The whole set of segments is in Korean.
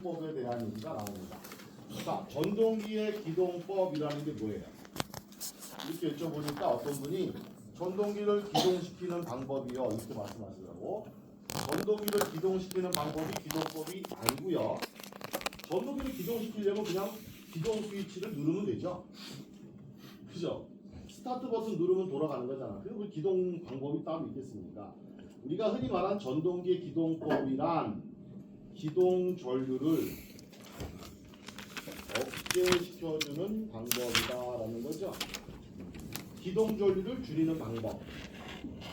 법에 대한 얘기가 나옵니다. 자, 전동기의 기동법이라는 게 뭐예요? 이렇게 여쭤보니까 어떤 분이 전동기를 기동시키는 방법이요 이렇게 말씀하시더라고. 전동기를 기동시키는 방법이 기동법이 아니고요. 전동기를 기동시키려면 그냥 기동 스위치를 누르면 되죠. 그죠? 스타트 버튼 누르면 돌아가는 거잖아. 그리고 기동 방법이 따로 있겠습니까? 우리가 흔히 말하는 전동기의 기동법이란 기동 전류를 억제시켜주는 방법이다라는 거죠. 기동 전류를 줄이는 방법.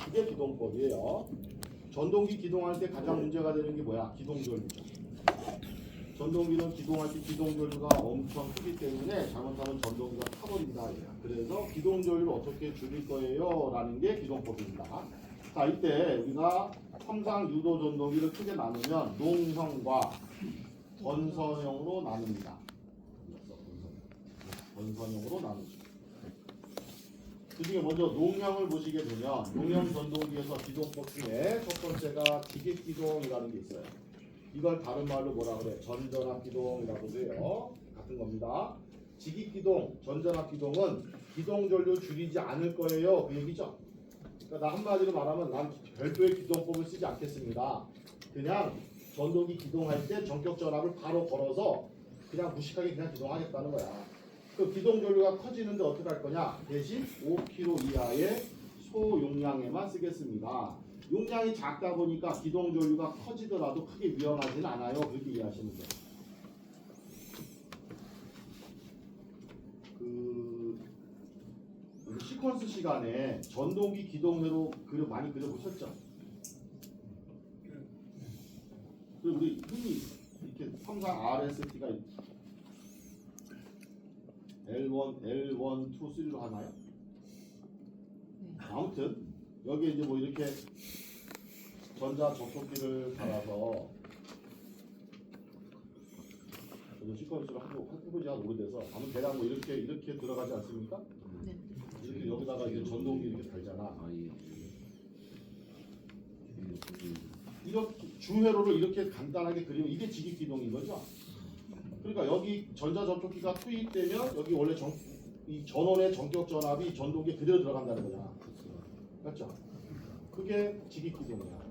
그게 기동법이에요. 전동기 기동할 때 가장 문제가 되는 게 뭐야? 기동 전류죠. 전동기는 기동할 때 기동 전류가 엄청 크기 때문에 잘못하면 전동기가 타버린다. 그래서 기동 전류를 어떻게 줄일 거예요? 라는 게 기동법입니다. 자, 이때 우리가 삼상 유도 전동기를 크게 나누면 농형과 건선형으로 나눕니다. 건선형으로 나누죠. 그 중에 먼저 농형을 보시게 되면 농형 전동기에서 기동법 중에 첫 번째가 지깃기동이라는 게 있어요. 이걸 다른 말로 뭐라 그래? 전전압기동이라고도 해요. 같은 겁니다. 지깃기동, 전전압기동은 기동전류 줄이지 않을 거예요. 그 얘기죠. 그러니까 나 한마디로 말하면 난 별도의 기동법을 쓰지 않겠습니다. 그냥 전동기 기동할 때 전격 전압을 바로 걸어서 그냥 무식하게 그냥 기동하겠다는 거야. 그 기동 전류가 커지는데 어떻게 할 거냐? 대신 5kg 이하의 소용량에만 쓰겠습니다. 용량이 작다 보니까 기동 전류가 커지더라도 크게 위험하지는 않아요. 그렇게 이해하시면 돼요. 시퀀스 시간에 전동기 기동회로 많이 그려보셨죠? 그리고 우리 흔히 이렇게 삼상 RST가 L1, L1, 2, 3로 하나요? 아무튼 여기 이제 뭐 이렇게 전자 접촉기를 달아서 저도 시퀀스를 해보지 한 오래돼서 아무 대략 뭐 이렇게 들어가지 않습니까? 네. 이렇게 여기다가 이제 전동기 이렇게 달잖아. 이렇게 주회로를 이렇게 간단하게 그리면 이게 지깃기동인 거죠. 그러니까 여기 전자 접촉기가 투입되면 여기 원래 이 전원의 전격 전압이 전동기에 그대로 들어간다는 거잖아. 맞죠? 그게 지깃기동이야.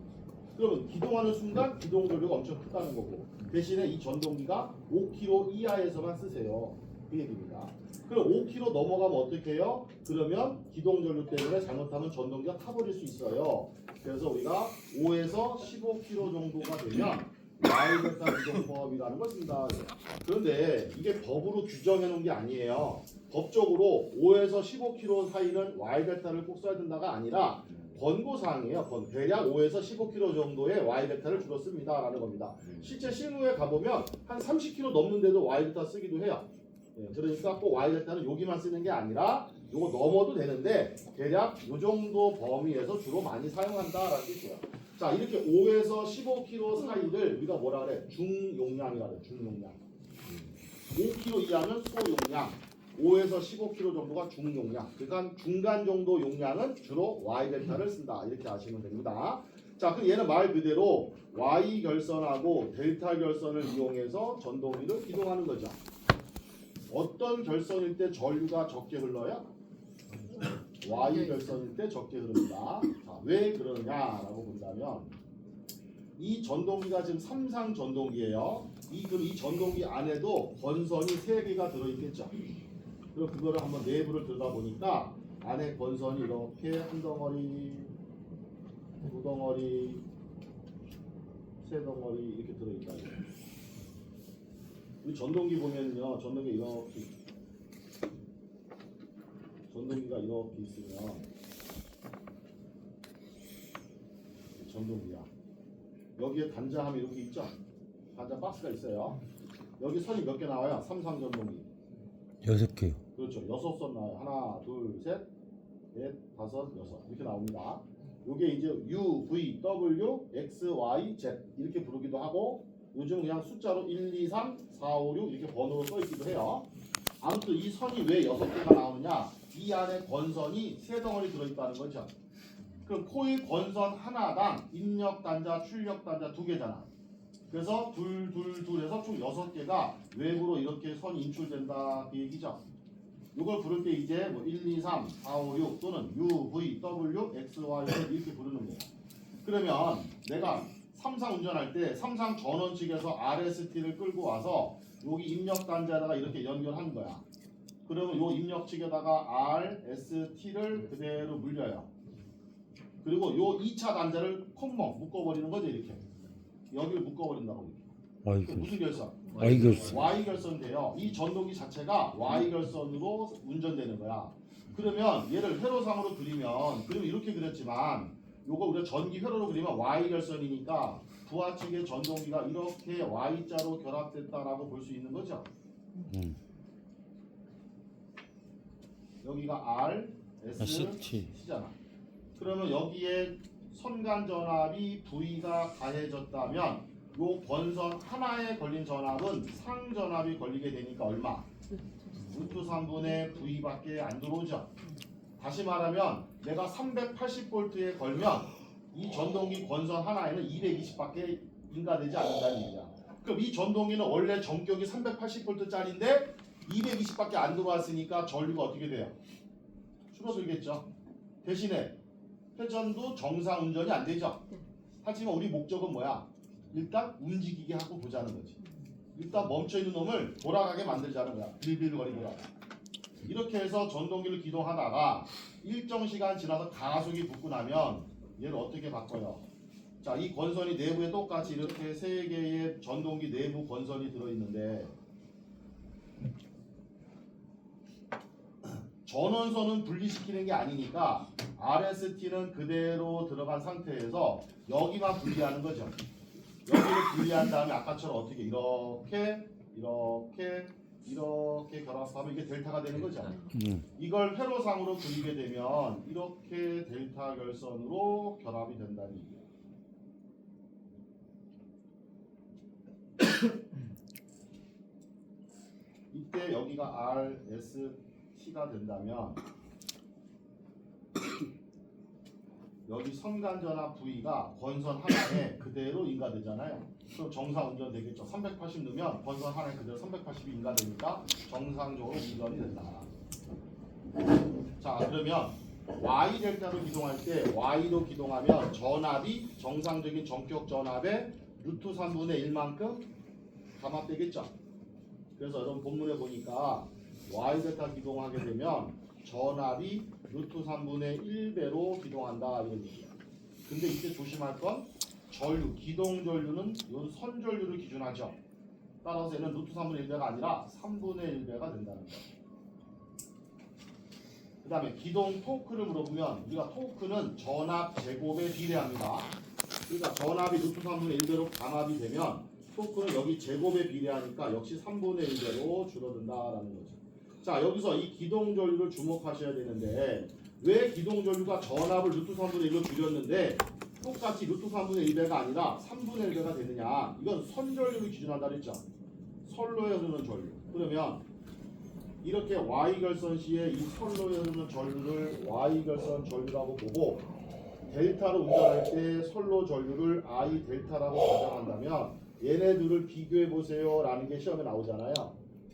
그러면 기동하는 순간 기동 전류가 엄청 크다는 거고 대신에 이 전동기가 5kg 이하에서만 쓰세요. 그 얘기입니다. 그럼 5kg 넘어가면 어떻게 해요? 그러면 기동 전류 때문에 잘못하면 전동기가 타버릴 수 있어요. 그래서 우리가 5에서 15kg 정도가 되면 Y베타 기동법이라는 걸 쓴다. 그런데 이게 법으로 규정해 놓은 게 아니에요. 법적으로 5에서 15kg 사이는 Y베타를 꼭 써야 된다가 아니라 권고사항이에요. 대략 5에서 15kg 정도의 Y베타를 주로 씁니다. 라는 겁니다. 실제 실무에 가보면 한 30kg 넘는데도 Y베타 쓰기도 해요. 그러니까 꼭 Y베타는 여기만 쓰는 게 아니라 요거 넘어도 되는데 대략 요 정도 범위에서 주로 많이 사용한다라는 뜻이에요. 자, 이렇게 5에서 15kg 사이를 우리가 뭐라 그래? 중용량이라 그래. 중용량. 5kg 이하면 소용량, 5에서 15kg 정도가 중용량. 그러니까 중간 정도 용량은 주로 Y베타를 쓴다. 이렇게 아시면 됩니다. 자, 그럼 얘는 말 그대로 Y 결선하고 델타 결선을 이용해서 전동기를 기동하는 거죠. 어떤 결선일 때 전류가 적게 흘러요? Y 결선일 때 적게 흐릅니다. 자, 왜 그러냐라고 본다면 이 전동기가 지금 삼상 전동기예요. 이 전동기 안에도 건선이 3개가 들어있겠죠. 그럼 그거를 한번 내부를 들여다보니까 안에 건선이 이렇게 한 덩어리, 두 덩어리, 세 덩어리 이렇게 들어있다. 우리 전동기 보면요, 전동기가 이렇게 있으면 전동기야. 여기에 단자함이 이렇게 있죠? 단자 박스가 있어요. 여기 선이 몇 개 나와요? 삼상 전동기 6개요. 그렇죠. 6선 나와요. 하나, 둘, 셋, 넷, 다섯, 여섯 이렇게 나옵니다. 이게 이제 U, V, W, X, Y, Z 이렇게 부르기도 하고 요즘 그냥 숫자로 1, 2, 3, 4, 5, 6 이렇게 번호로 써 있기도 해요. 아무튼 이 선이 왜 6개가 나오느냐? 이 안에 건선이 3덩어리 들어있다는 거죠. 그럼 코일 건선 하나당 입력 단자, 출력 단자 2개잖아. 그래서 둘 해서 총 6개가 외부로 이렇게 선이 인출된다 그 얘기죠. 이걸 부를 때 이제 뭐 1, 2, 3, 4, 5, 6 또는 U, V, W, X, Y, Z 이렇게 부르는 거예요. 그러면 내가 삼상 운전할 때 삼상 전원 측에서 RST를 끌고 와서 여기 입력 단자에다가 이렇게 연결한 거야. 그러면 요 입력 측에다가 RST를 그대로 물려요. 그리고 요 2차 단자를 콤몽 묶어버리는 거죠. 이렇게 여기를 묶어버린다고. 이렇게. 무슨 결선? Y결선. Y결선인데요. 이 전동기 자체가 Y결선으로 운전되는 거야. 그러면 얘를 회로상으로 그리면 이렇게 그렸지만 요거 우리가 전기 회로로 그리면 Y결선이니까 부하 측의 전동기가 이렇게 Y자로 결합됐다라고 볼 수 있는 거죠. 여기가 R, S, T잖아. 그러면 여기에 선간 전압이 V가 가해졌다면 요 권선 하나에 걸린 전압은 상전압이 걸리게 되니까 얼마? 루트 3분의 V밖에 안 들어오죠. 다시 말하면 내가 380V에 걸면 이 전동기 권선 하나에는 220밖에 인가되지 않는다는 얘기야. 그럼 이 전동기는 원래 전격이 380V짜리인데 220밖에 안 들어왔으니까 전류가 어떻게 돼요? 줄어들겠죠. 대신에 회전도 정상 운전이 안 되죠. 하지만 우리 목적은 뭐야? 일단 움직이게 하고 보자는 거지. 일단 멈춰있는 놈을 돌아가게 만들자는 거야. 빌빌거리고. 이렇게 해서 전동기를 기동하다가 일정 시간 지나서 가속이 붙고 나면 얘를 어떻게 바꿔요? 자, 이 권선이 내부에 똑같이 이렇게 3개의 전동기 내부 권선이 들어있는데 전원선은 분리시키는 게 아니니까 RST는 그대로 들어간 상태에서 여기만 분리하는 거죠. 여기를 분리한 다음에 아까처럼 어떻게 이렇게 결합하면 이게 델타가 되는 거죠. 이걸 회로상으로 그리게 되면 이렇게 델타 결선으로 결합이 된다는 얘기예요. 이때 여기가 R, S, T가 된다면 여기 선간전압 V가 권선 하나에 그대로 인가되잖아요. 그럼 정상 운전 되겠죠. 380 넣으면 권선 하나에 그대로 380이 인가되니까 정상적으로 운전이 된다. 자, 그러면 Y 델타로 기동할 때 Y로 기동하면 전압이 정상적인 전격 전압의 루트 3분의 1만큼 감압되겠죠. 그래서 여러분 본문에 보니까 Y 델타 기동하게 되면 전압이 루트 3분의 1배로 기동한다 이런 얘기야. 근데 이때 조심할 건 전류, 기동 전류는 이 선전류를 기준하죠. 따라서 얘는 루트 3분의 1배가 아니라 3분의 1배가 된다는 거야. 그 다음에 기동 토크를 물어보면 우리가 토크는 전압 제곱에 비례합니다. 그러니까 전압이 루트 3분의 1배로 감압이 되면 토크는 여기 제곱에 비례하니까 역시 3분의 1배로 줄어든다라는 거죠. 자, 여기서 이 기동전류를 주목하셔야 되는데 왜 기동전류가 전압을 루트 3분의 1로 줄였는데 똑같이 루트 3분의 1배가 아니라 3분의 1배가 되느냐. 이건 선전류를 기준한다 그랬죠. 선로에 흐르는 전류. 그러면 이렇게 Y결선 시에 이 선로에 흐르는 전류를 Y결선 전류라고 보고 델타로 운전할 때 선로 전류를 I 델타라고 가정한다면 얘네들을 비교해 보세요 라는 게 시험에 나오잖아요.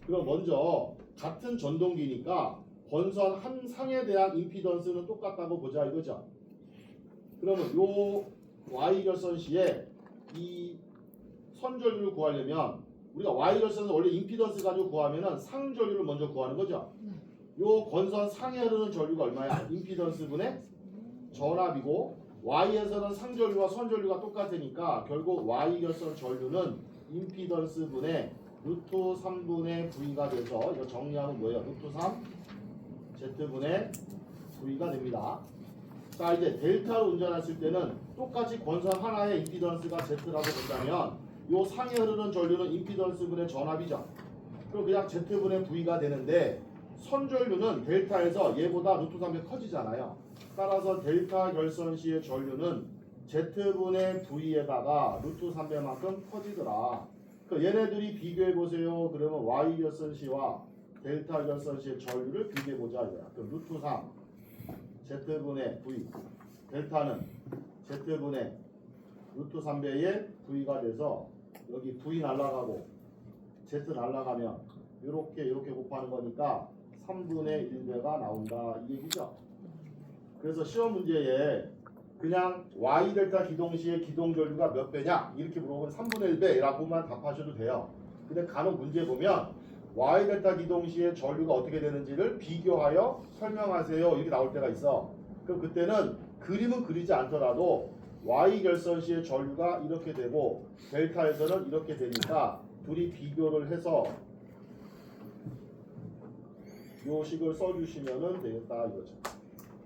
그럼 먼저 같은 전동기니까 권선 한 상에 대한 임피던스는 똑같다고 보자 이거죠. 그러면 요 Y결선 시에 이 선전류를 구하려면 우리가 Y결선은 원래 임피던스 가지고 구하면은 상전류를 먼저 구하는 거죠. 요 권선 상에 흐르는 전류가 얼마야? 임피던스 분의 전압이고 Y에서는 상전류와 선전류가 똑같으니까 결국 Y결선 전류는 임피던스 분의 루트 3분의 V가 돼서 이거 정리하면 뭐예요? 루트 3 Z분의 V가 됩니다. 자, 이제 델타로 운전했을 때는 똑같이 권선 하나의 임피던스가 Z라고 본다면 요 상에 흐르는 전류는 임피던스 분의 전압이죠. 그럼 그냥 Z분의 V가 되는데 선전류는 델타에서 얘보다 루트 3배 커지잖아요. 따라서 델타 결선 시의 전류는 Z분의 V에다가 루트 3배만큼 커지더라. 그 얘네들이 비교해 보세요. 그러면 Y 결선 시와 델타 결선 시의 전류를 비교해 보자 이거야. 그럼 루트 3 Z분의 V 델타는 Z분의 루트 3배의 V가 돼서 여기 V 날라가고 Z 날라가면 이렇게 곱하는 거니까 3분의 1배가 나온다 이 얘기죠. 그래서 시험 문제에 그냥 Y 델타 기동 시의 기동 전류가 몇 배냐 이렇게 물어보면 3분의 1배라고만 답하셔도 돼요. 근데 간혹 문제 보면 Y 델타 기동 시의 전류가 어떻게 되는지를 비교하여 설명하세요 이렇게 나올 때가 있어. 그럼 그때는 그림은 그리지 않더라도 Y 결선 시의 전류가 이렇게 되고 델타에서는 이렇게 되니까 둘이 비교를 해서 요 식을 써주시면 되겠다 이거죠.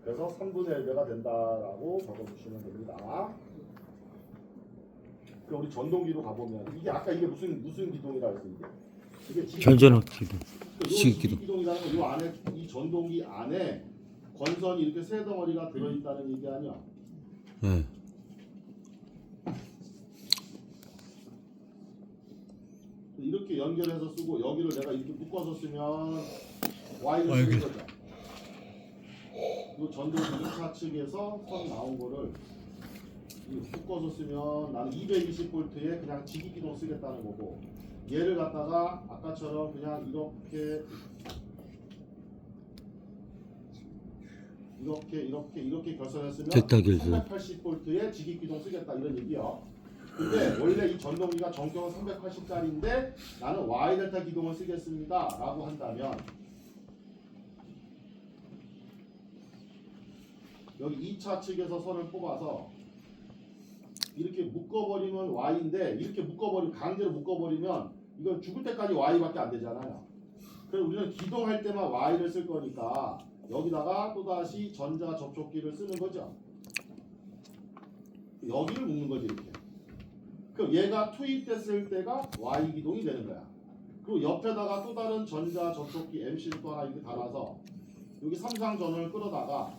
그래서 3분의 1배가 된다라고 적어주시면 됩니다. 그럼 우리 전동기로 가보면 이게 아까 이게 무슨 기동이라 했어요 이게 전전압 기동, 지기 기동. 기동이라는 건 이 안에 이 전동기 안에 건선이 이렇게 세 덩어리가 들어있다는 얘기 아니야? 네. 이렇게 연결해서 쓰고 여기를 내가 이렇게 묶어서 쓰면 Y를 쓰는 거죠. 이 전동기 2차 측에서 선 나온 거를 묶어서 쓰면 나는 220V에 그냥 지기 기동 쓰겠다는 거고 얘를 갖다가 아까처럼 그냥 이렇게 결선했으면 됐다, 결선. 380V에 지기 기동 쓰겠다 이런 얘기야. 근데 원래 이 전동기가 전경은 380짜리인데 나는 Y 델타 기동을 쓰겠습니다 라고 한다면 여기 2차 측에서 선을 뽑아서 이렇게 묶어버리면 Y인데 이렇게 강제로 묶어버리면 이건 죽을 때까지 Y밖에 안 되잖아요. 그래서 우리는 기동할 때만 Y를 쓸 거니까 여기다가 또다시 전자 접촉기를 쓰는 거죠. 여기를 묶는 거지 이렇게. 그럼 얘가 투입됐을 때가 Y 기동이 되는 거야. 그리고 옆에다가 또 다른 전자 접촉기 MC를 또 하나 이렇게 달아서 여기 삼상 전원을 끌어다가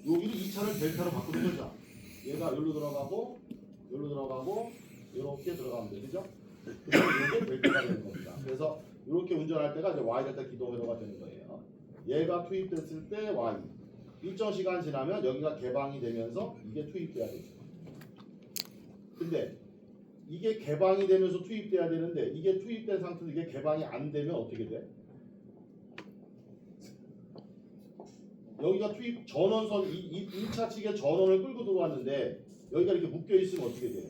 여기를 2차를 델타로 바꾸는 거죠. 얘가 여기로 들어가고 이렇게 들어가면 돼, 그죠? 그래서 이게 델타가 되는 겁니다. 그래서 이렇게 운전할 때가 이제 Y 델타 기동회로가 되는 거예요. 얘가 투입됐을 때 Y 일정 시간 지나면 여기가 개방이 되면서 이게 투입돼야 되죠. 근데 이게 개방이 되면서 투입돼야 되는데 이게 투입된 상태에서 이게 개방이 안 되면 어떻게 돼? 여기가 투입 전원선 2차 측에 전원을 끌고 들어왔는데 여기가 이렇게 묶여 있으면 어떻게 돼요?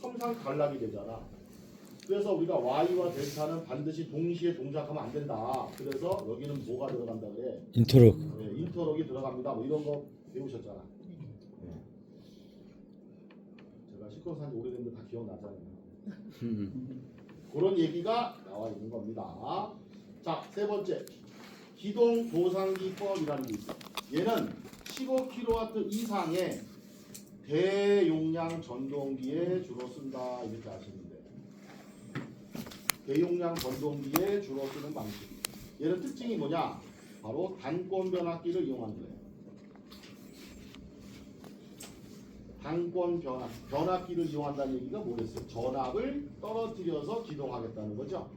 섬상 단락이 되잖아. 그래서 우리가 Y와 델타는 반드시 동시에 동작하면 안 된다. 그래서 여기는 뭐가 들어간다 그래? 인터럭. 네, 인터럭이 들어갑니다. 뭐 이런 거 배우셨잖아. 네. 제가 시끄러워서 한지 오래됐는데 다 기억나잖아요. 그런 얘기가 나와 있는 겁니다. 자, 세 번째. 기동 도상기법이라는 게 있어요. 얘는 15kW 이상의 대용량 전동기에 주로 쓴다 이렇게 아시면 돼요. 대용량 전동기에 주로 쓰는 방식. 얘는 특징이 뭐냐? 바로 단권 변압기를 이용하는 거예요. 단권 변압기를 이용한다는 얘기가 뭐겠어요? 전압을 떨어뜨려서 기동하겠다는 거죠.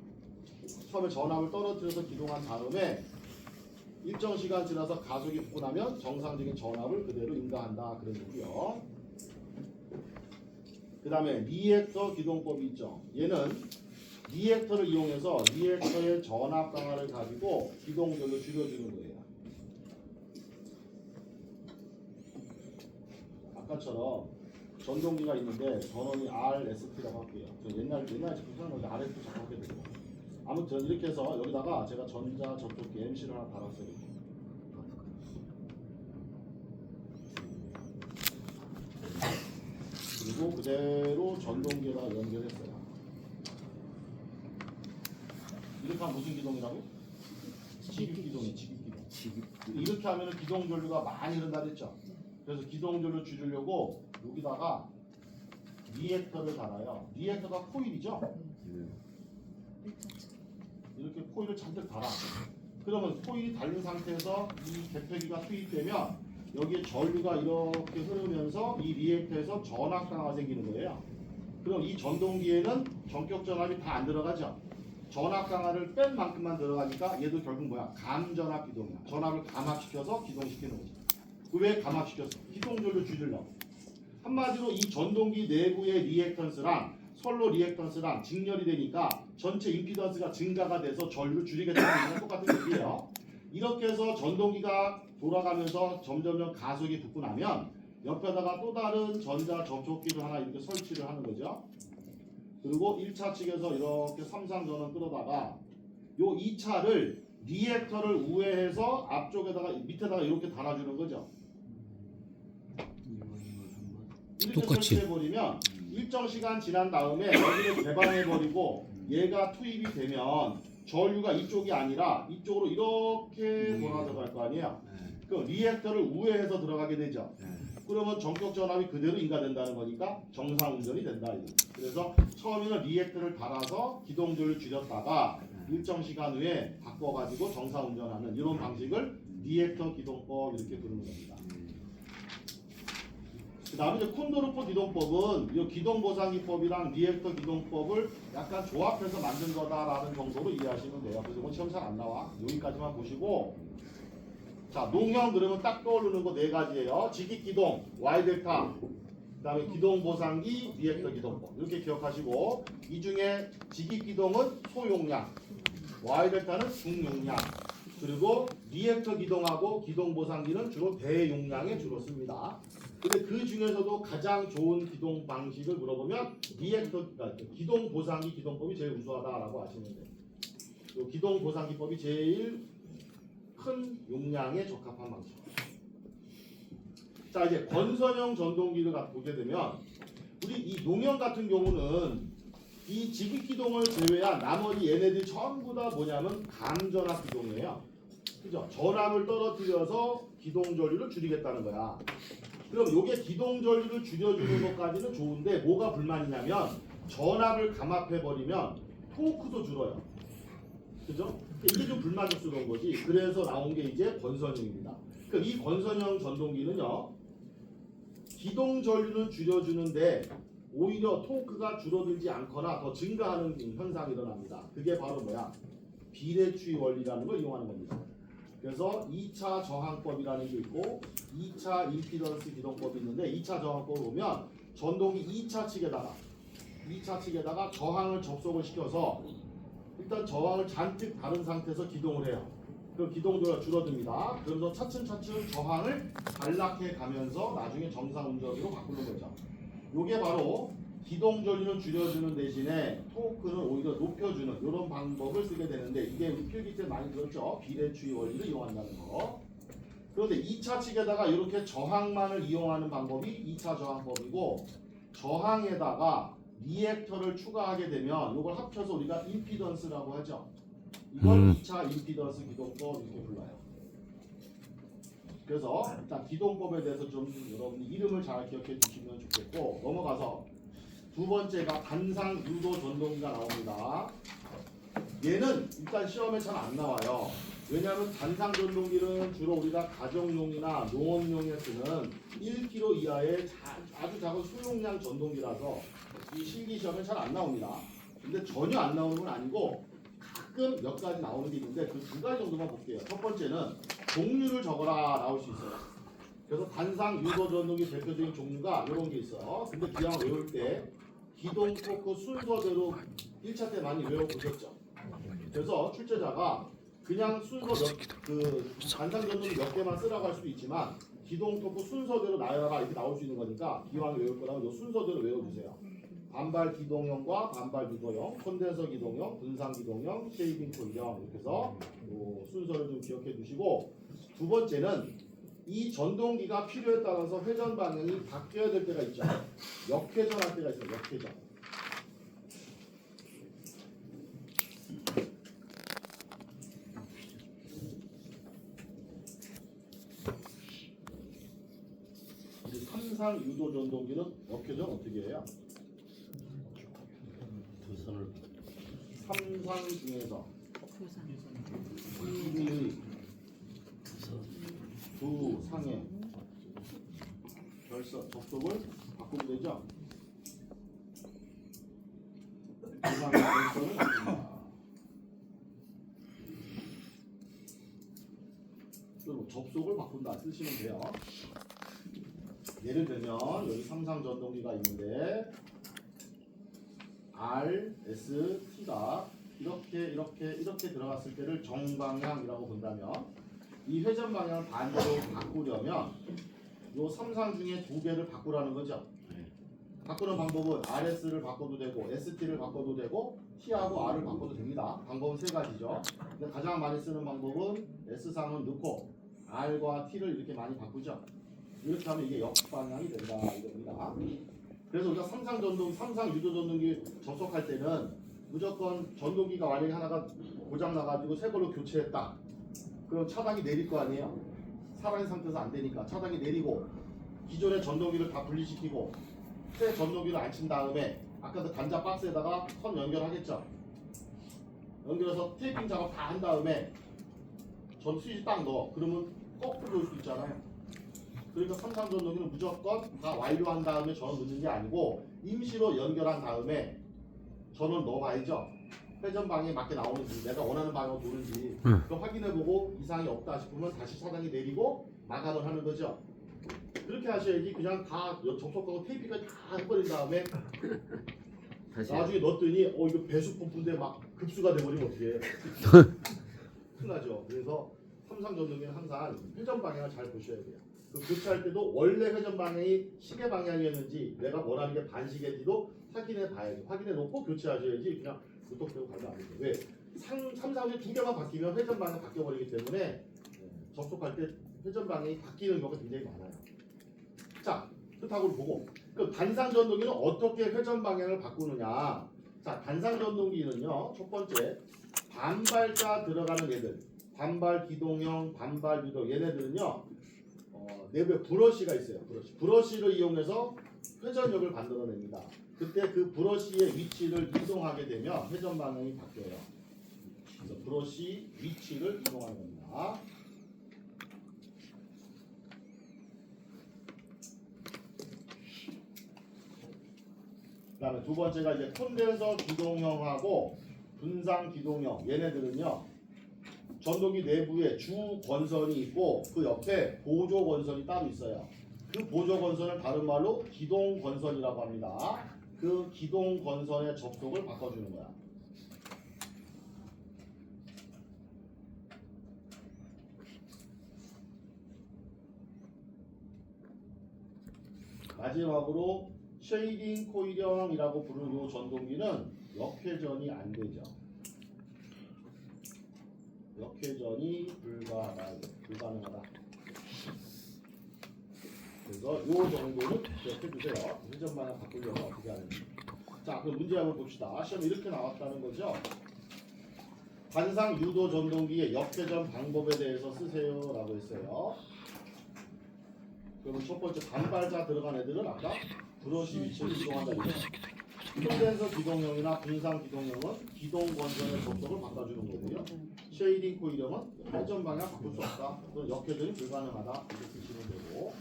처음에 전압을 떨어뜨려서 기동한 다음에 일정 시간 지나서 가속이 붙고 나면 정상적인 전압을 그대로 인가한다 그런 얘기요. 그 다음에 리액터 기동법이 있죠. 얘는 리액터를 이용해서 리액터의 전압 강화를 가지고 기동전을 줄여주는 거예요. 아까처럼 전동기가 있는데 전원이 RST라고 할게요. 옛날에 제품 사는 건데 RST 자꾸 하게 되고. 아무튼 이렇게 해서 여기다가 제가 전자 접촉기 MC를 하나 달았어요. 그리고 그대로 전동기에다 연결했어요. 이렇게 하면 무슨 기동이라고? 지급기동이에요. 지급기동. 이렇게 하면 기동전류가 많이 흐른다 그랬죠. 그래서 기동전류 줄이려고 여기다가 리액터를 달아요. 리액터가 코일이죠. 이렇게 코일을 잔뜩 달아. 그러면 코일이 달린 상태에서 이 개폐기가 투입되면 여기에 전류가 이렇게 흐르면서 이 리액터에서 전압 강화가 생기는 거예요. 그럼 이 전동기에는 전격 전압이 다 안 들어가죠. 전압 강화를 뺀 만큼만 들어가니까 얘도 결국 뭐야? 감전압 기동이야. 전압을 감압시켜서 기동시키는 거죠. 왜 감압시켰어? 기동전류 줄이려고. 한마디로 이 전동기 내부의 리액턴스랑 선로 리액턴스랑 직렬이 되니까 전체 임피던스가 증가가 돼서 전류를 줄이겠다는 얘기랑 똑같은 얘기예요. 이렇게 해서 전동기가 돌아가면서 점점점 가속이 붙고 나면 옆에다가 또 다른 전자 접촉기를 하나 이렇게 설치를 하는 거죠. 그리고 1차 측에서 이렇게 삼상전원 끌어다가 요 2차를 리액터를 우회해서 앞쪽에다가 밑에다가 이렇게 달아주는 거죠. 이렇게 똑같이. 설치해버리면 일정 시간 지난 다음에 여기를 개방해버리고 얘가 투입이 되면 전류가 이쪽이 아니라 이쪽으로 이렇게 돌아 들어갈 거 아니에요. 그 리액터를 우회해서 들어가게 되죠. 그러면 전격 전압이 그대로 인가된다는 거니까 정상 운전이 된다. 그래서 처음에는 리액터를 달아서 기동 전류 줄였다가 일정 시간 후에 바꿔가지고 정상 운전하는 이런 방식을 리액터 기동법 이렇게 부르는 겁니다. 그 다음에 이제 콘도르프 기동법은 이 기동보상기법이랑 리액터 기동법을 약간 조합해서 만든 거다라는 정도로 이해하시면 돼요. 그래서 이건 시험 잘 안 나와. 여기까지만 보시고, 자 농형 그러면 딱 떠오르는 거 네 가지예요. 직익기동, Y델타, 그 다음에 기동보상기, 리액터 기동법 이렇게 기억하시고, 이 중에 직익기동은 소용량, Y델타는 중용량, 그리고 리액터 기동하고 기동보상기는 주로 대용량에 주로 씁니다. 근데 그 중에서도 가장 좋은 기동 방식을 물어보면 리액터, 그러니까 기동 보상기 기동법이 제일 우수하다라고 아시면 돼요. 기동 보상기법이 제일 큰 용량에 적합한 방식. 자 이제 건선형 전동기를 보게 되면 우리 이 농형 같은 경우는 이 직익 기동을 제외한 나머지 얘네들이 전부 다 뭐냐면 감전압 기동이에요. 그죠? 전압을 떨어뜨려서 기동 전류를 줄이겠다는 거야. 그럼 이게 기동 전류를 줄여주는 것까지는 좋은데 뭐가 불만이냐면 전압을 감압해버리면 토크도 줄어요. 그죠? 이게 좀 불만족스러운 거지. 그래서 나온 게 이제 건선형입니다. 그럼 이 건선형 전동기는요, 기동 전류는 줄여주는데 오히려 토크가 줄어들지 않거나 더 증가하는 현상이 일어납니다. 그게 바로 뭐야? 비례추이 원리라는 걸 이용하는 겁니다. 그래서 2차 저항법이라는 게 있고 2차 임피던스 기동법이 있는데 2차 저항법을 보면 전동기 2차 측에다가 저항을 접속을 시켜서 일단 저항을 잔뜩 다른 상태에서 기동을 해요. 그럼 기동도가 줄어듭니다. 그러면서 차츰차츰 저항을 단락해 가면서 나중에 정상 운전으로 바꾸는 거죠. 이게 바로 기동 전류는 줄여주는 대신에 토크는 오히려 높여주는 이런 방법을 쓰게 되는데, 이게 우리 필기 때 많이 들었죠. 비례추이 원리를 이용한다는 거. 그런데 2차 측에다가 이렇게 저항만을 이용하는 방법이 2차 저항법이고, 저항에다가 리액터를 추가하게 되면 이걸 합쳐서 우리가 임피던스라고 하죠. 이걸 2차 임피던스 기동법 이렇게 불러요. 그래서 일단 기동법에 대해서 좀 여러분이 이름을 잘 기억해 주시면 좋겠고, 넘어가서 두 번째가 단상 유도 전동기가 나옵니다. 얘는 일단 시험에 잘 안 나와요. 왜냐하면 단상 전동기는 주로 우리가 가정용이나 농업용에 쓰는 1kg 이하의 아주 작은 소용량 전동기라서 이 실기 시험에 잘 안 나옵니다. 근데 전혀 안 나오는 건 아니고 가끔 몇 가지 나오는 게 있는데 그 두 가지 정도만 볼게요. 첫 번째는 종류를 적어라 나올 수 있어요. 그래서 단상 유도 전동기 대표적인 종류가 이런 게 있어요. 근데 기왕 외울 때 기동 토크 순서대로 1차 때 많이 외워보셨죠. 그래서 출제자가 그냥 순서 단상 전동기 몇 개만 쓰라고 할 수도 있지만 기동 토크 순서대로 나열하라 이렇게 나올 수 있는 거니까 기왕 외울 거라면 이 순서대로 외워주세요. 반발 기동형과 반발 유도형, 콘덴서 기동형, 분산 기동형, 쉐이빙 콜형 이렇게 해서 순서를 좀 기억해 두시고, 두 번째는 이 전동기가 필요에 따라서 회전 방향이 바뀌어야 될 때가 있죠. 역회전할 때가 있어요. 역회전. 이 삼상 유도 전동기는 역회전 어떻게 해요? 두 손을 삼상 중에서 이의 두 상의 접속을 바꾸면 되죠. 두 상의 결선을 바꿉니다. 접속을 바꾼다 쓰시면 돼요. 예를 들면 여기 삼상 전동기가 있는데 R, S, T가 이렇게 들어갔을 때를 정방향이라고 본다면 이 회전 방향을 반대로 바꾸려면 요 삼상 중에 두 개를 바꾸라는 거죠. 바꾸는 방법은 RS를 바꿔도 되고 ST를 바꿔도 되고 T하고 R을 바꿔도 됩니다. 방법은 세 가지죠. 근데 가장 많이 쓰는 방법은 S상은 넣고 R과 T를 이렇게 많이 바꾸죠. 이렇게 하면 이게 역방향이 된다 이겁니다. 그래서 우리가 삼상 유도 전동기 접속할 때는 무조건 전동기가 만약에 하나가 고장 나가지고 새 걸로 교체했다. 그럼 차단기 내릴 거 아니에요. 살아있는 상태에서 안 되니까 차단기 내리고 기존의 전동기를 다 분리시키고 새 전동기를 앉힌 다음에 아까 그 단자 박스에다가 선 연결하겠죠. 연결해서 테이핑 작업 다 한 다음에 전 스위치 딱 넣어. 그러면 거꾸로 돌 수 있잖아요. 그러니까 삼상 전동기는 무조건 다 완료한 다음에 전원 넣는 게 아니고 임시로 연결한 다음에 전원 넣어봐야죠. 회전 방향에 맞게 나오는지 내가 원하는 방향으로 도는지 그거 확인해보고 이상이 없다 싶으면 다시 차단기 내리고 마감을 하는 거죠. 그렇게 하셔야지 그냥 다 접속하고 테이프까지 다 해버린 다음에 나중에 넣었더니 이거 배수 펌프인데 막 급수가 돼버리면 어떡해. 큰일 나죠. 그래서 삼상 전동기는 항상 회전 방향을 잘 보셔야 돼요. 그 교체할 때도 원래 회전 방향이 시계 방향이었는지 내가 원하는 게 반시계인지도 확인해 봐야지. 확인해 놓고 교체하셔야지 그냥 무턱대고 가면 안 돼요. 왜? 삼상이 두 개만 바뀌면 회전 방향이 바뀌어버리기 때문에 접속할 때 회전 방향이 바뀌는 경우가 굉장히 많아요. 자, 그렇다고 보고 그 단상 전동기는 어떻게 회전 방향을 바꾸느냐. 자, 단상 전동기는요. 첫 번째 반발자 들어가는 얘들 반발 기동형, 반발 유도 얘네들은요. 내부에 브러쉬가 있어요. 브러쉬를 이용해서 회전력을 만들어냅니다. 그때 그 브러쉬의 위치를 이동하게 되면 회전 방향이 바뀌어요. 그래서 브러쉬 위치를 이동하는 겁니다. 그다음에 두 번째가 이제 콘덴서 기동형하고 분산 기동형 얘네들은요. 전동기 내부에 주 건선이 있고 그 옆에 보조 건선이 따로 있어요. 그 보조 건선을 다른 말로 기동 건선이라고 합니다. 그 기동 건선의 접속을 바꿔주는 거야. 마지막으로 쉐이딩 코일형이라고 부르는 이 전동기는 역회전이 안 되죠. 역회전이 불가능하다. 그래서 이 정도는 기억해 주세요. 회전 방향 바꾸려면 어떻게 하는지. 자, 그럼 문제 한번 봅시다. 시험에 이렇게 나왔다는 거죠. 관상 유도 전동기의 역회전 방법에 대해서 쓰세요라고 했어요. 그러면 첫 번째 반발자 들어간 애들은 아까 브러쉬 위치를 이동한다 이거죠. 콘덴서 기동형이나 분산 기동형은 기동 건전의 접속을 바꿔주는 거고요. 쉐이딩 코일형은 회전 방향 바꿀 수 없다. 그건 역회전이 불가능하다. 이렇게 쓰시면 되고.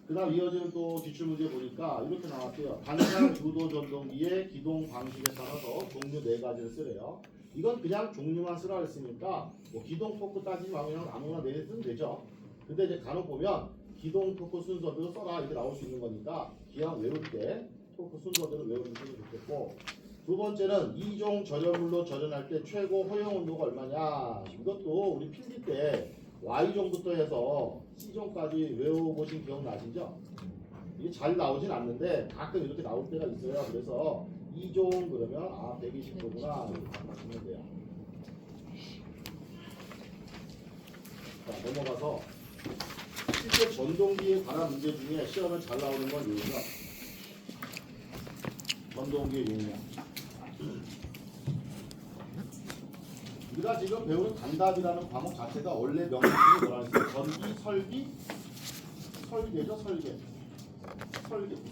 그다음 이어지는 또 기출 문제 보니까 이렇게 나왔어요. 단상 유도 전동기의 기동 방식에 따라서 종류 4가지를 쓰래요. 이건 그냥 종류만 쓰라 했으니까 뭐 기동 토크 따지지 말고 그냥 아무거나 내리면 되죠. 근데 이제 간혹 보면 기동 토크 순서대로 써라 이렇게 나올 수 있는 거니까 그냥 외울 때 토크 순서대로 외우는 게 좋겠고. 두 번째는 2종 절여물로 절연할 때 최고 허용 온도가 얼마냐. 이것도 우리 필기 때 Y종부터 해서 C종까지 외워보신 기억 나시죠? 이게 잘 나오진 않는데 가끔 이렇게 나올 때가 있어요. 그래서 2종 그러면 120도구나 이렇게 바꾸시면 돼요. 자, 넘어가서 실제 전동기에 관한 문제 중에 시험에 잘 나오는 건 이거죠. 전동기의 용량. 우리가 지금 배우는 단답이라는 과목 자체가 원래 명칭이 뭐라 했어요? 전기, 설계죠,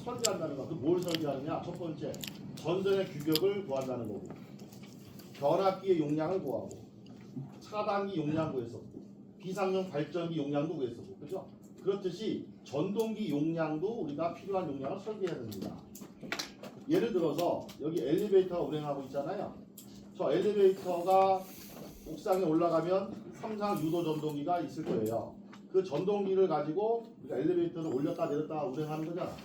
설계한다는 거. 그 뭘 설계하느냐? 첫 번째, 전선의 규격을 구한다는 거고, 변압기의 용량을 구하고, 차단기 용량 구했었고, 비상용 발전기 용량도 구했었고, 그죠? 그렇듯이 전동기 용량도 우리가 필요한 용량을 설계해야 됩니다. 예를 들어서 여기 엘리베이터가 운행하고 있잖아요. 저 엘리베이터가 옥상에 올라가면 삼상 유도 전동기가 있을 거예요. 그 전동기를 가지고 우리가 엘리베이터를 올렸다 내렸다 운행하는 거잖아.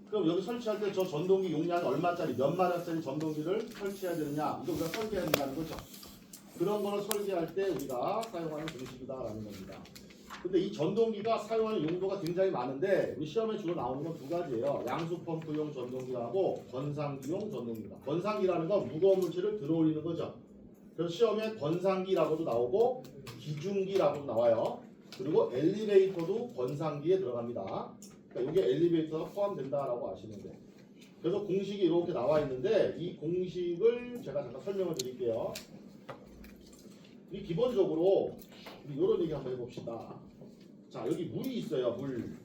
그럼 여기 설치할 때 저 전동기 용량이 얼마짜리 몇만 원짜리 전동기를 설치해야 되느냐 이거 우리가 설계해야 된다는 거죠. 그런 거를 설계할 때 우리가 사용하는 공식이다라는 겁니다. 근데 이 전동기가 사용하는 용도가 굉장히 많은데 우리 시험에 주로 나오는 건 두 가지예요. 양수 펌프용 전동기하고 건상기용 전동기입니다. 건상기라는 건 무거운 물질을 들어올리는 거죠. 그래서 시험에 건상기라고도 나오고 기중기라고도 나와요. 그리고 엘리베이터도 건상기에 들어갑니다. 그러니까 이게 엘리베이터가 포함된다라고 아시면 돼요. 그래서 공식이 이렇게 나와 있는데 이 공식을 제가 잠깐 설명을 드릴게요. 이 기본적으로 우리 이런 얘기 한번 해봅시다. 자, 여기 물이 있어요. 물.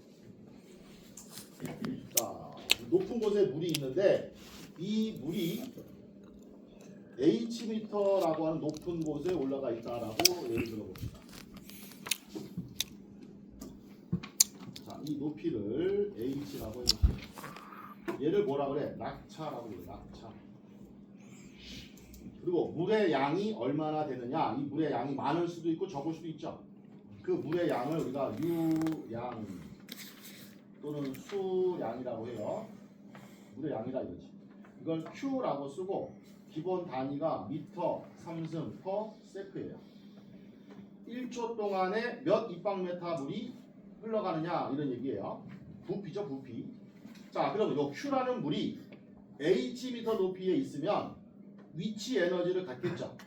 자, 높은 곳에 물이 있는데 이 물이 H미터라고 하는 높은 곳에 올라가 있다라고 예를 들어봅시다. 자, 이 높이를 H라고 해봅시다. 얘를 뭐라 그래? 낙차라고 그래. 낙차. 그리고 물의 양이 얼마나 되느냐? 이 물의 양이 많을 수도 있고 적을 수도 있죠. 그 물의 양을 우리가 유양 또는 수양이라고 해요. 물의 양이라 이거지. 이걸 Q라고 쓰고 기본 단위가 미터 3승 퍼 세크예요. 1초 동안에 몇 입방메타 물이 흘러가느냐 이런 얘기예요. 부피죠, 부피. 자, 그러면 이 Q라는 물이 H미터 높이에 있으면 위치 에너지를 갖겠죠.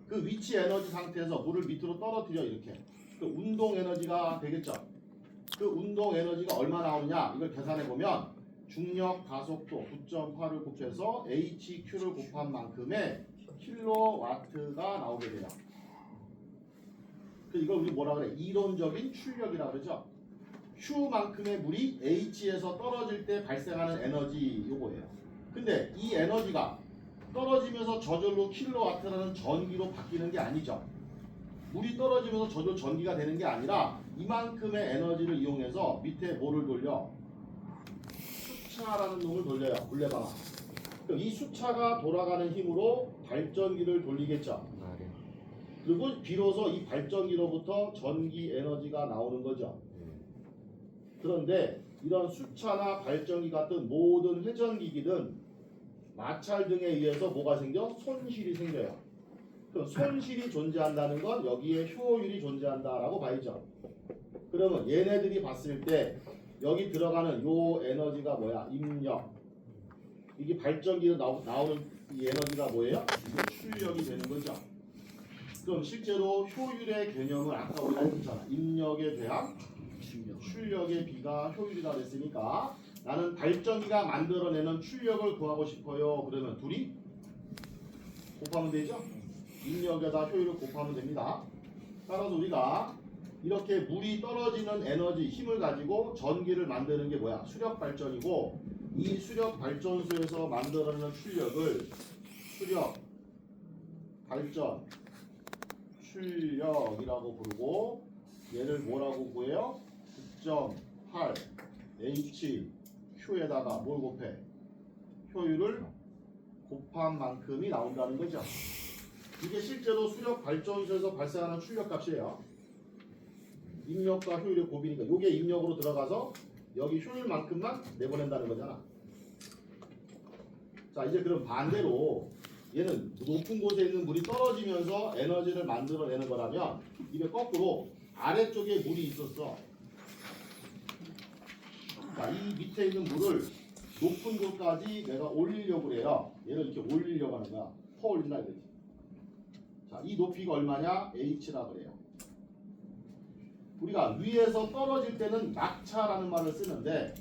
그 위치 에너지 상태에서 물을 밑으로 떨어뜨려 이렇게. 그 운동 에너지가 되겠죠. 그 운동 에너지가 얼마 나오느냐 이걸 계산해 보면 중력 가속도 9.8을 곱해서 HQ를 곱한 만큼의 킬로와트가 나오게 돼요. 그 이걸 우리 뭐라 그래? 이론적인 출력이라고 그러죠. Q만큼의 물이 H에서 떨어질 때 발생하는 에너지 요거예요. 근데 이 에너지가 떨어지면서 저절로 킬로와트라는 전기로 바뀌는 게 아니죠. 물이 떨어지면서 저절로 전기가 되는 게 아니라 이만큼의 에너지를 이용해서 밑에 뭐를 돌려? 수차라는 놈을 돌려요. 물레방아. 그럼 이 수차가 돌아가는 힘으로 발전기를 돌리겠죠. 그리고 비로소 이 발전기로부터 전기 에너지가 나오는 거죠. 그런데 이런 수차나 발전기 같은 모든 회전기기든 마찰 등에 의해서 뭐가 생겨? 손실이 생겨요. 그럼 손실이 존재한다는 건 여기에 효율이 존재한다라고 봐야죠. 그러면 얘네들이 봤을 때 여기 들어가는 요 에너지가 뭐야? 입력. 이게 발전기로 나오는 이 에너지가 뭐예요? 이게 출력이 되는 거죠. 그럼 실제로 효율의 개념을 아까 우리가 했잖아. 입력에 대한 출력의 비가 효율이라 그랬으니까 나는 발전기가 만들어내는 출력을 구하고 싶어요. 그러면 둘이 곱하면 되죠? 입력에다 효율을 곱하면 됩니다. 따라서 우리가 이렇게 물이 떨어지는 에너지, 힘을 가지고 전기를 만드는 게 뭐야? 수력 발전이고 이 수력 발전소에서 만들어내는 출력을 수력 발전 출력이라고 부르고 얘를 뭐라고 구해요? 9.8 H Q에다가 뭘 곱해? 효율을 곱한 만큼이 나온다는 거죠. 이게 실제로 수력 발전소에서 발생하는 출력 값이에요. 입력과 효율의 곱이니까 이게 입력으로 들어가서 여기 효율만큼만 내보낸다는 거잖아. 자, 이제 그럼 반대로 얘는 높은 곳에 있는 물이 떨어지면서 에너지를 만들어내는 거라면 이게 거꾸로 아래쪽에 물이 있었어. 자, 이 밑에 있는 물을 높은 곳까지 내가 올리려고 해요. 얘를 이렇게 올리려고 하는 거야. 퍼 올린다 이거지. 자, 이 높이가 얼마냐? H라 그래요. 우리가 위에서 떨어질 때는 낙차라는 말을 쓰는데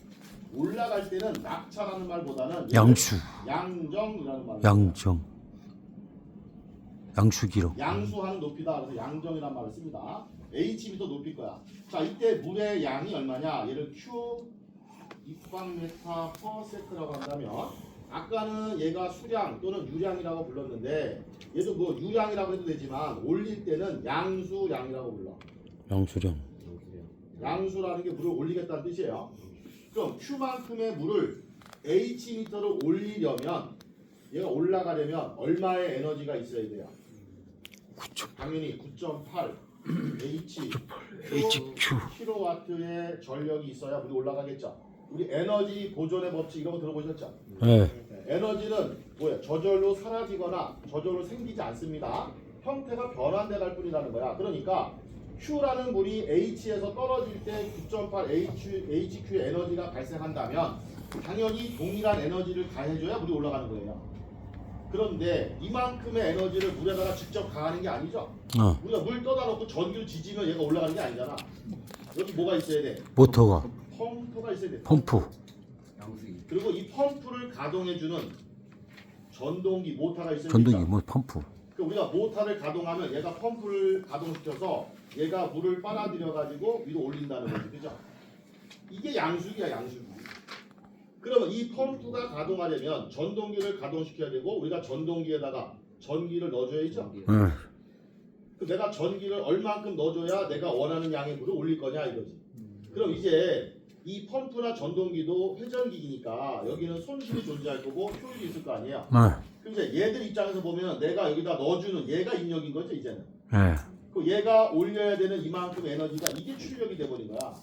올라갈 때는 낙차라는 말보다는 양수. 양정이라는 말을 양수기록. 양수하는 높이다. 그래서 양정이라는 말을 씁니다. H미터 높일 거야. 자, 이때 물의 양이 얼마냐? 얘를 Q 입방메타 퍼 세크라고 한다면 아까는 얘가 수량 또는 유량이라고 불렀는데 얘도 뭐 유량이라고 해도 되지만 올릴 때는 양수량이라고 불러. 양수량. 양수라는 게 물을 올리겠다는 뜻이에요. 그럼 Q만큼의 물을 H미터로 올리려면 얘가 올라가려면 얼마의 에너지가 있어야 돼요? 당연히 9.8 HQ. 킬로와트의 전력이 있어야 물이 올라가겠죠. 우리 에너지 보존의 법칙 이런 거 들어보셨죠? 네. 에너지는 뭐야? 저절로 사라지거나 저절로 생기지 않습니다. 형태가 변환돼 갈 뿐이라는 거야. 그러니까 Q라는 물이 H에서 떨어질 때 9.8 HQ의 에너지가 발생한다면 당연히 동일한 에너지를 가해줘야 물이 올라가는 거예요. 그런데 이만큼의 에너지를 물에다가 직접 가하는 게 아니죠. 우리가 물 떠다 놓고 전기를 지지면 얘가 올라가는 게 아니잖아. 여기 뭐가 있어야 돼? 모터가 펌프가 있어야 돼. 펌프. 그리고 이 펌프를 가동해주는 전동기 모터가 있어야 전동기 되죠. 뭐 펌프. 우리가 모터를 가동하면 얘가 펌프를 가동시켜서 얘가 물을 빨아들여 가지고 위로 올린다는 거지, 그죠? 이게 양수기야, 양수기. 그러면 이 펌프가 가동하려면 전동기를 가동시켜야 되고 우리가 전동기에다가 전기를 넣어줘야죠. 네. 그 내가 전기를 얼만큼 넣어줘야 내가 원하는 양의 물을 올릴 거냐 이거지. 그럼 이제 이 펌프나 전동기도 회전기기니까 여기는 손실이 존재할 거고 효율이 있을 거 아니에요. 네. 그럼 이제 얘들 입장에서 보면 내가 여기다 넣어주는 얘가 입력인 거죠 이제는. 네. 그 얘가 올려야 되는 이만큼 에너지가 이게 출력이 돼버린 거야.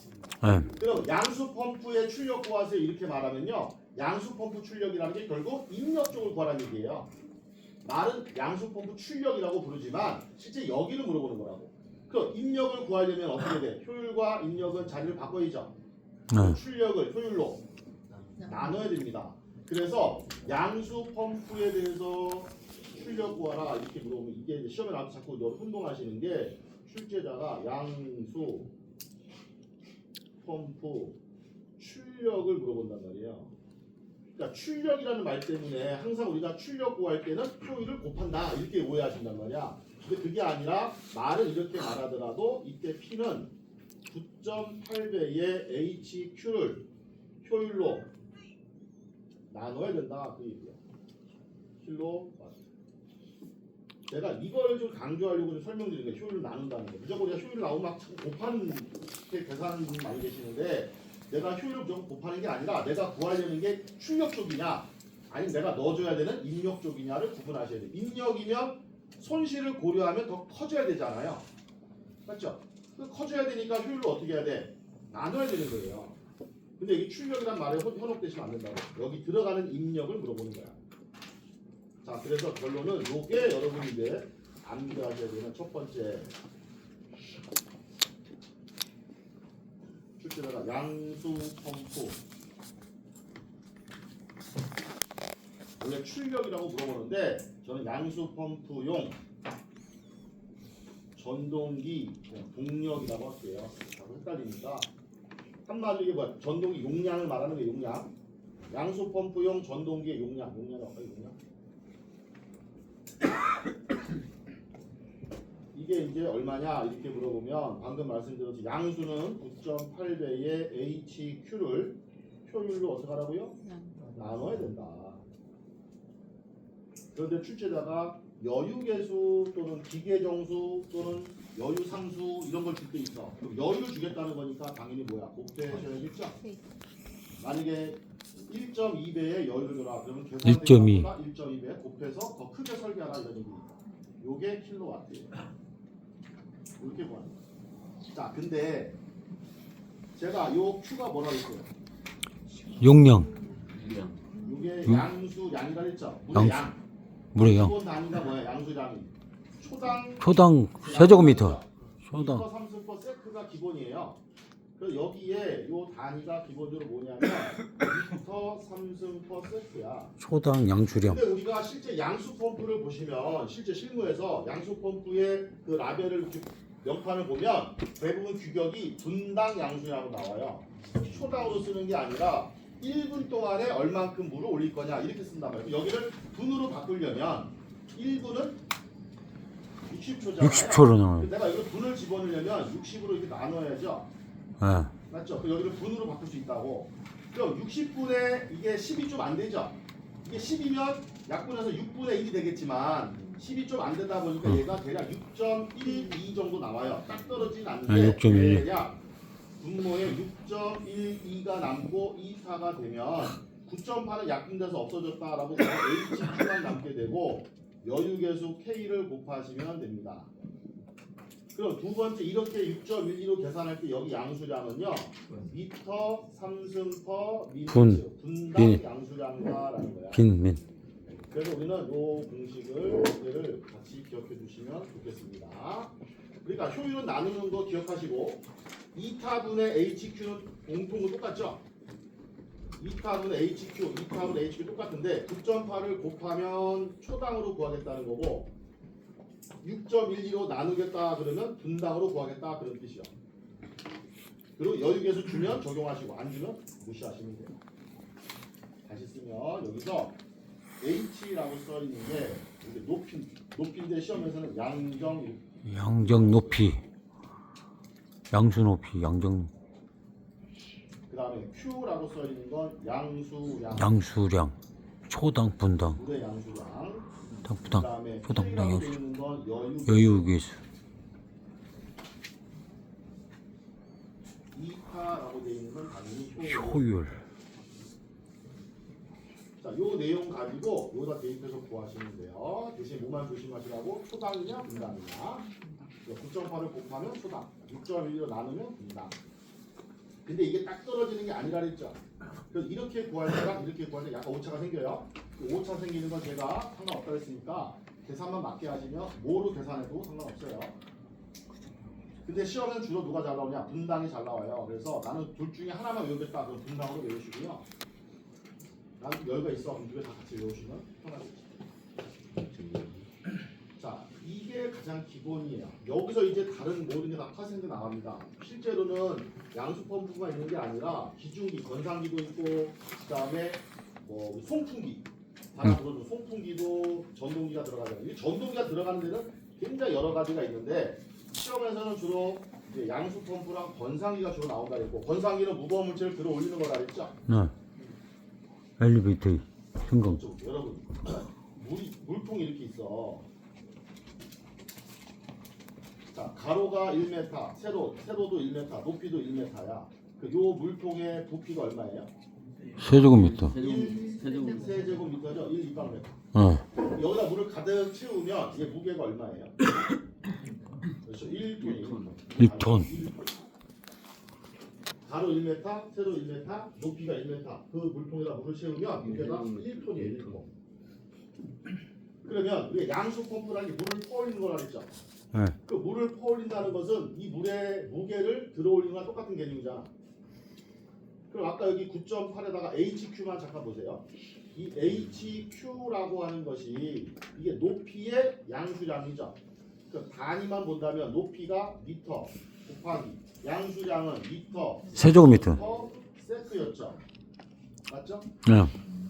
네. 그럼 양수 펌프의 출력 구하세요 이렇게 말하면요. 양수 펌프 출력이라는 게 결국 입력 쪽을 구하라는 얘기예요. 말은 양수 펌프 출력이라고 부르지만 실제 여기를 물어보는 거라고. 그 입력을 구하려면 어떻게 돼? 효율과 입력은 자리를 바꿔야죠. 네. 출력을 효율로 나눠야 됩니다. 그래서 양수 펌프에 대해서 출력 구하라 이렇게 물어보면 이게 시험에 나와서 자꾸 혼동하시는 게 출제자가 양수 펌프 출력을 물어본단 말이에요. 그러니까 출력이라는 말 때문에 항상 우리가 출력 구할 때는 효율을 곱한다 이렇게 오해하신단 말이야. 근데 그게 아니라 말은 이렇게 말하더라도 이때 P는 9.8배의 HQ를 효율로 나눠야 된다 그 얘기야. 킬로와트. 내가 이걸 좀 강조하려고 좀 설명드리는 게 효율을 나눈다는 거. 무조건 우리가 효율 나오면 막 곱하는 계산하는 분이 많이 계시는데 내가 효율을 무조건 곱하는 게 아니라 내가 구하려는 게 출력 쪽이냐 아니면 내가 넣어줘야 되는 입력 쪽이냐를 구분하셔야 돼. 입력이면 손실을 고려하면 더 커져야 되잖아요. 맞죠? 커져야 되니까 효율을 어떻게 해야 돼? 나눠야 되는 거예요. 근데 이게 출력이란 말에 현혹되시면 안 된다고. 여기 들어가는 입력을 물어보는 거야. 자, 그래서 결론은 요게 여러분이 이제 암기하셔야 되는 첫 번째 출제자가 양수 펌프. 원래 출력이라고 물어보는데 저는 양수 펌프용 전동기 동력이라고 할게요. 자꾸 헷갈리니까 한마디로 이게 뭐야? 전동기 용량을 말하는 게 용량. 양수 펌프용 전동기의 용량이 어떨까 용량? 이게 이제 얼마냐 이렇게 물어보면 방금 말씀드렸듯이 양수는 9.8배의 HQ를 효율로 어떻게 하라고요? 나눠야 된다. 그런데 출제자가 여유계수 또는 기계정수 또는 여유상수 이런 걸 줄 때 있어. 그럼 여유를 주겠다는 거니까 당연히 뭐야? 곱해줘야겠죠? 만약에 1.2배의 여유를 줘라. 그러면 1.2. 1.2배 곱해서 더 크게 설계하라 이런 얘기입니다. 요게 킬로와트예요. 이렇게 구하는 거예요. 자, 근데 제가 요 Q가 뭐라고 했어요? 용량. 요게 양수 양이라 했죠? 물의 양. 물의 양. 기본 단위가 뭐야? 양수량이. 초당 세제곱미터. 초당. 리터 3승 세트가 기본이에요. 그래서 여기에 요 단위가 기본적으로 뭐냐면 리터 3승 세트야. 초당 양수량. 근데 우리가 실제 양수 펌프를 보시면 실제 실무에서 양수 펌프의 그 라벨을 이렇게 명판을 보면 대부분 규격이 분당 양수량으로 나와요. 초당으로 쓰는 게 아니라 1분 동안에 얼만큼 물을 올릴 거냐 이렇게 쓴단 말이에요. 여기를 분으로 바꾸려면 1분은 60초잖아요. 60초로 나와요. 내가 여기를 분을 집어넣으려면 60으로 이렇게 나눠야죠. 네. 맞죠? 그 여기를 분으로 바꿀 수 있다고. 그럼 60분에 이게 10이 좀 안 되죠? 이게 10이면 약분해서 6분의 1이 되겠지만 10이 좀 안 되다 보니까 얘가 대략 6.12 정도 나와요. 딱 떨어지진 않는데 네, 6.12. 대략 분모에 6.12가 남고 2타가 되면 9.8은 약분돼서 없어졌다라고 HQ만 남게 되고 여유계수 K를 곱하시면 됩니다. 그럼 두 번째 이렇게 6.12로 계산할 때 여기 양수량은요 미터 3승/미니츠 분당 빈. 양수량이다라는 거야. 빈민. 그래서 우리는 요 공식을 얘를 같이 기억해 두시면 좋겠습니다. 그러니까 효율은 나누는 거 기억하시고 2타분의 HQ는 공통은 똑같죠? 2타분의 HQ, 2타분의 HQ 똑같은데 9.8을 곱하면 초당으로 구하겠다는 거고 6.12로 나누겠다 그러면 분당으로 구하겠다 그런 뜻이요. 그리고 여유계수 주면 적용하시고 안 주면 무시하시면 돼요. 다시 쓰면 여기서 H라고 써 있는 게 이게 높이인데 시험에서는 양정 높이. 양수 높이. 양정 그다음에 Q라고 써 있는 건 양수량 양수량. 초당 분당. 물의 양수량 부당. 그다음에 초당 분당 K라고 써 양수. 있는 건 여유계수. 이타라고 되어 있는 건 당연히 효율. 효율. 자, 요 내용 가지고 여기다 대입해서 구하시면 돼요. 대신 뭐만 조심하시라고 초당이냐 분당이냐. 9.8을 곱하면 초당, 6.1로 나누면 분당. 근데 이게 딱 떨어지는 게 아니라 그랬죠. 그래서 이렇게 구할 때랑 이렇게 구할 때 약간 오차가 생겨요. 그 오차 생기는 건 제가 상관없다고 했으니까 계산만 맞게 하시면 뭐로 계산해도 상관없어요. 근데 시험은 주로 누가 잘 나오냐? 분당이 잘 나와요. 그래서 나는 둘 중에 하나만 외우겠다. 그럼 분당으로 외우시고요. 나는 여유가 있어. 그럼 두 개 다 같이 외우시면 편하겠죠. 자, 이게 가장 기본이에요. 여기서 이제 다른 모든 게 다 파생돼 나갑니다. 실제로는 양수 펌프가 있는 게 아니라 기중기, 건상기도 있고, 그다음에 뭐 송풍기, 바람 불어주는 송풍기도 전동기가 들어가잖아요. 이 전동기가 들어가는 데는 굉장히 여러 가지가 있는데 시험에서는 주로 이제 양수 펌프랑 건상기가 주로 나온다 그랬고, 건상기는 무거운 물체를 들어 올리는 거라 그랬죠. 네. 엘리베이터 승강. 여러분 물통이 이렇게 있어. 자, 가로가 1m, 세로도 1m, 높이도 1m야. 그 요 물통의 부피가 얼마예요? 세제곱미터. 세제곱미터죠. 1 200m. 여기다 물을 가득 채우면 이게 무게가 얼마예요? 그렇죠. 1톤이에요. 1톤. 가로 1m, 세로 1m, 높이가 1m. 그 물통에다 물을 채우면 무게가 1톤이에요. 1톤. 그러면 우리가 양수 펌프라는 게 물을 퍼올리는 거라 그랬죠. 네. 그 물을 퍼올린다는 것은 이 물의 무게를 들어올리는 거랑 똑같은 개념이잖아. 그럼 아까 여기 9.8에다가 HQ만 잠깐 보세요. 이 HQ라고 하는 것이 이게 높이의 양수량이죠. 그 단위만 본다면 높이가 미터 곱하기 양수량은 미터 세제곱미터. 세트였죠. 맞죠? 네.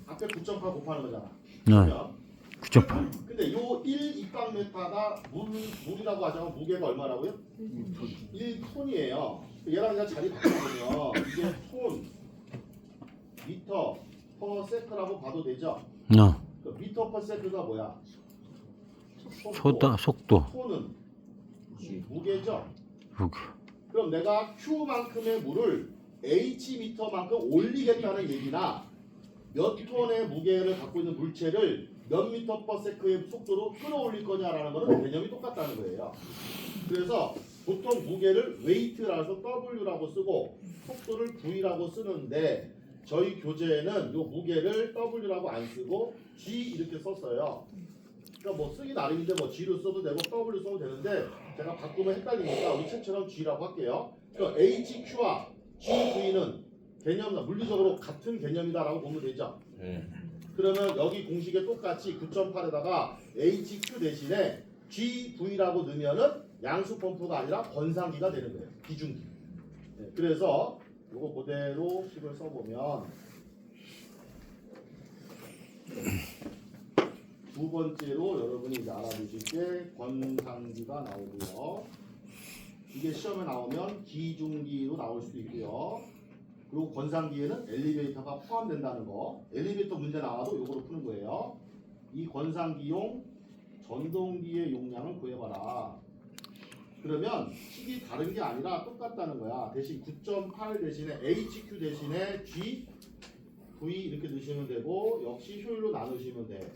앞에 9.8 곱하는 거잖아. 네. 그러면 9.8. 근데 요 1 입방메타가 물이라고 하자면 무게가 얼마라고요? 1톤이에요. 얘랑 그냥 자리 바꿔보면 이게 톤, 미터, 퍼 세크라고 봐도 되죠? 네. 그 미터 퍼 세크가 뭐야? 속도. 톤은 무게죠? 여기. 그럼 내가 Q만큼의 물을 H미터만큼 올리겠다는 얘기나 몇 톤의 무게를 갖고 있는 물체를 몇 미터 퍼 세크의 속도로 끌어올릴 거냐라는 거는 개념이 똑같다는 거예요. 그래서 보통 무게를 웨이트라서 W라고 쓰고 속도를 V라고 쓰는데 저희 교재에는 이 무게를 W라고 안 쓰고 G 이렇게 썼어요. 그러니까 뭐 쓰기 나름인데 뭐 G로 써도 되고 W 써도 되는데 제가 바꾸면 헷갈리니까 우리 책처럼 G라고 할게요. 그러니까 HQ와 GV는 개념 물리적으로 같은 개념이다라고 보면 되죠. 그러면 여기 공식에 똑같이 9.8에다가 HQ 대신에 GV라고 넣으면은 양수 펌프가 아니라 건상기가 되는 거예요. 기중기. 네, 그래서 이거 그대로 식을 써보면 두 번째로 여러분이 이제 알아두실 게 건상기가 나오고요. 이게 시험에 나오면 기중기로 나올 수도 있고요. 그리고 건상기에는 엘리베이터가 포함된다는 거. 엘리베이터 문제 나와도 이거로 푸는 거예요. 이 건상기용 전동기의 용량을 구해봐라. 그러면 식이 다른 게 아니라 똑같다는 거야. 대신 9.8 대신에 HQ 대신에 G, V 이렇게 넣으시면 되고 역시 효율로 나누시면 돼.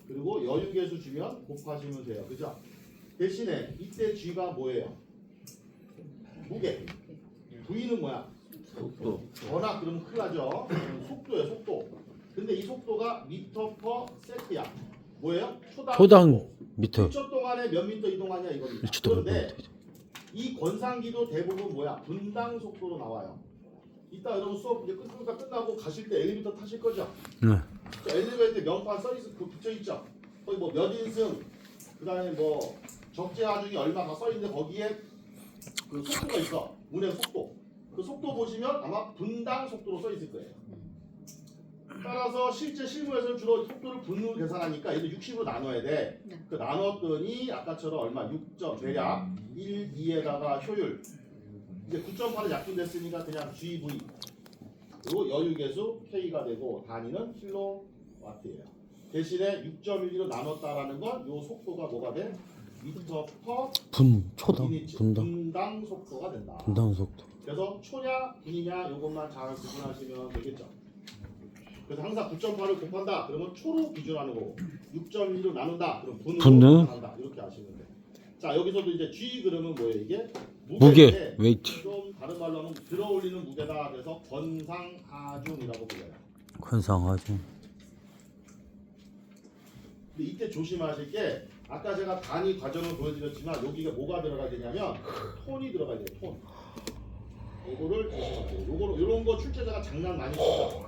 그리고 여유계수 주면 곱하시면 돼요. 그죠? 대신에 이때 G가 뭐예요? 무게. V는 뭐야? 속도. 전압. 그러면 큰일 나죠. 속도예요, 속도. 근데 이 속도가 미터 퍼 세트야. 뭐예요? 초당 속도. 미터 1초 동안에 몇 미터 이동하냐 이겁니다. 1초 동안 그런데 이 권상기도 대부분 뭐야? 분당 속도로 나와요. 이따 여러분 수업 이제 끝나고 가실 때 엘리베이터 타실 거죠? 네. 저 엘리베이터 명판 써있어 그 붙여 있죠. 거기 뭐 몇 인승, 그다음에 뭐 적재 하중이 얼마 다 써 있는데 거기에 그 속도가 있어. 운행 속도. 그 속도 보시면 아마 분당 속도로 써 있을 거예요. 따라서 실제 실무에서는 주로 속도를 분으로 계산하니까 얘도 60으로 나눠야 돼. 네. 그 나눴더니 아까처럼 얼마 6점 대략 1, 2에다가 효율 이제 9.8은 약분됐으니까 그냥 GV 그리고 여유계수 K가 되고 단위는 킬로와트예요. 대신에 6.12로 나눴다라는 건 요 속도가 뭐가 돼? 미터 퍼 초당 미니츠, 분당 분당 속도가 된다. 분당 속도. 그래서 초냐 분이냐 요것만 잘 구분하시면 되겠죠. 그래서 항상 9.8을 곱한다 그러면 초로 기준하는 거고 6.1로 나눈다 그럼 분으로 분은? 나눈다 이렇게 아시면 돼. 자 여기서도 이제 G 그러면 뭐예요 이게? 무게 무게인데 웨이트 좀 다른 말로 하면 들어올리는 무게다. 그래서 권상하중이라고 불러요. 관상하죠. 근데 이때 조심하실 게 아까 제가 단위 과정을 보여드렸지만 여기가 뭐가 들어가야 되냐면 톤이 들어가야 돼요. 톤. 요거를 조심하세요. 요거로 요런 거 출제자가 장난 많이 치죠.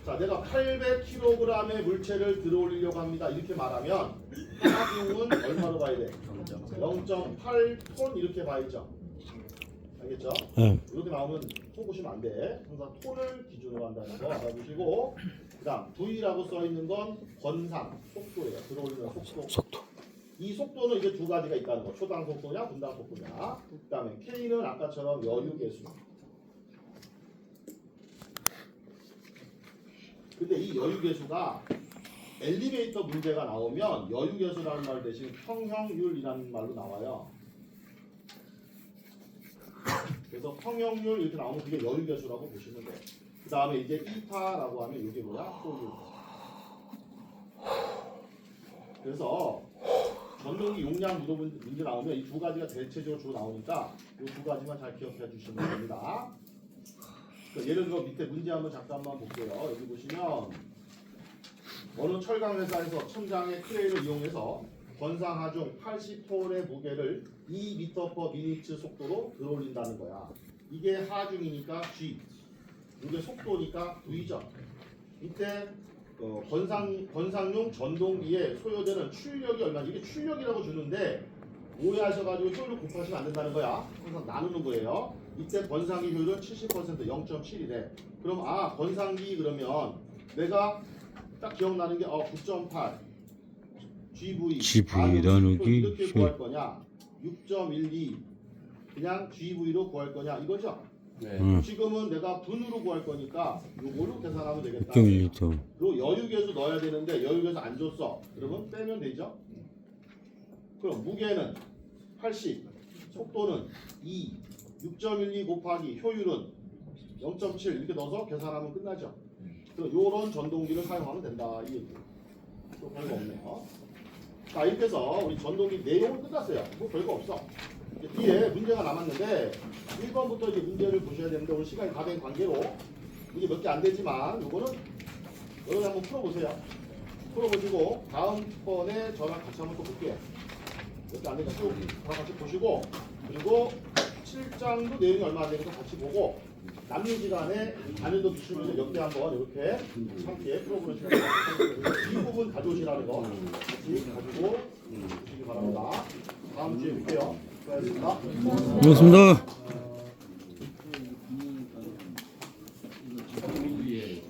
자, 내가 800kg의 물체를 들어올리려고 합니다. 이렇게 말하면 하중은 얼마로 봐야 돼? 0.8톤 이렇게 봐야죠. 알겠죠? 네. 이렇게 나오면 톤 보시면 안 돼. 항상 톤을 기준으로 한다는 거 알아두시고 그다음 V라고 써 있는 건 권상 속도예요. 들어올리는 속도. 속도. 이 속도는 이제 두 가지가 있다는 거. 초당 속도냐, 분당 속도냐. 그다음에 K는 아까처럼 여유계수. 근데 이 여유계수가 엘리베이터 문제가 나오면 여유계수라는 말 대신 평형률이라는 말로 나와요. 그래서 평형률 이렇게 나오면 그게 여유계수라고 보시면 돼요. 그 다음에 이제 이타라고 하면 이게 뭐야? 효율. 그래서 전동기 용량 문제 나오면 이 두 가지가 대체적으로 주로 나오니까 이 두 가지만 잘 기억해 주시면 됩니다. 예를 들어 밑에 문제 한번 잠깐만 볼게요. 여기 보시면 어느 철강 회사에서 천장의 크레인을 이용해서 권상하중 80톤의 무게를 2m/min 속도로 들어올린다는 거야. 이게 하중이니까 G, 이게 속도니까 V죠. 이때 권상용 전동기에 소요되는 출력이 얼마? 이게 출력이라고 주는데 오해하셔가지고 효율을 곱하시면 안 된다는 거야. 항상 나누는 거예요. 이때 권상기 효율은 70% 0.7이래. 그럼 권상기 그러면 내가 딱 기억나는 게 9.8 GV 나누기 이렇게 구할 거냐 6.12 그냥 GV로 구할 거냐 이거죠. 네. 지금은 내가 분으로 구할 거니까 요걸로 계산하면 되겠다. 6.1리터. 그리고 여유계수 넣어야 되는데 여유계수 안 줬어. 그러면 빼면 되죠. 그럼 무게는 80, 속도는 2, 6.12 곱하기 효율은 0.7 이렇게 넣어서 계산하면 끝나죠. 그럼 요런 전동기를 사용하면 된다. 이 얘기. 또 별거 없네요. 자 이렇게 해서 우리 전동기 내용은 끝났어요. 뭐 별거 없어. 이제 뒤에 문제가 남았는데 1번부터 이제 문제를 보셔야 되는데 오늘 시간이 다 된 관계로 이게 몇 개 안 되지만 요거는 여러분 한번 풀어보세요. 풀어보시고 다음번에 저랑 같이 한번 또 볼게요. 몇 개 안 되니까 쭉 다 같이 보시고 그리고 7장도 내용이 얼마 안 되니까 같이 보고 남는 시간에 자료도 주시면 몇 개 한번 이렇게 함께 풀어보시면 이 부분 가져오시라는 거 같이 가지고 보시기 바랍니다. 다음 주에 뵐게요. 수고하셨습니다. 고맙습니다. 위에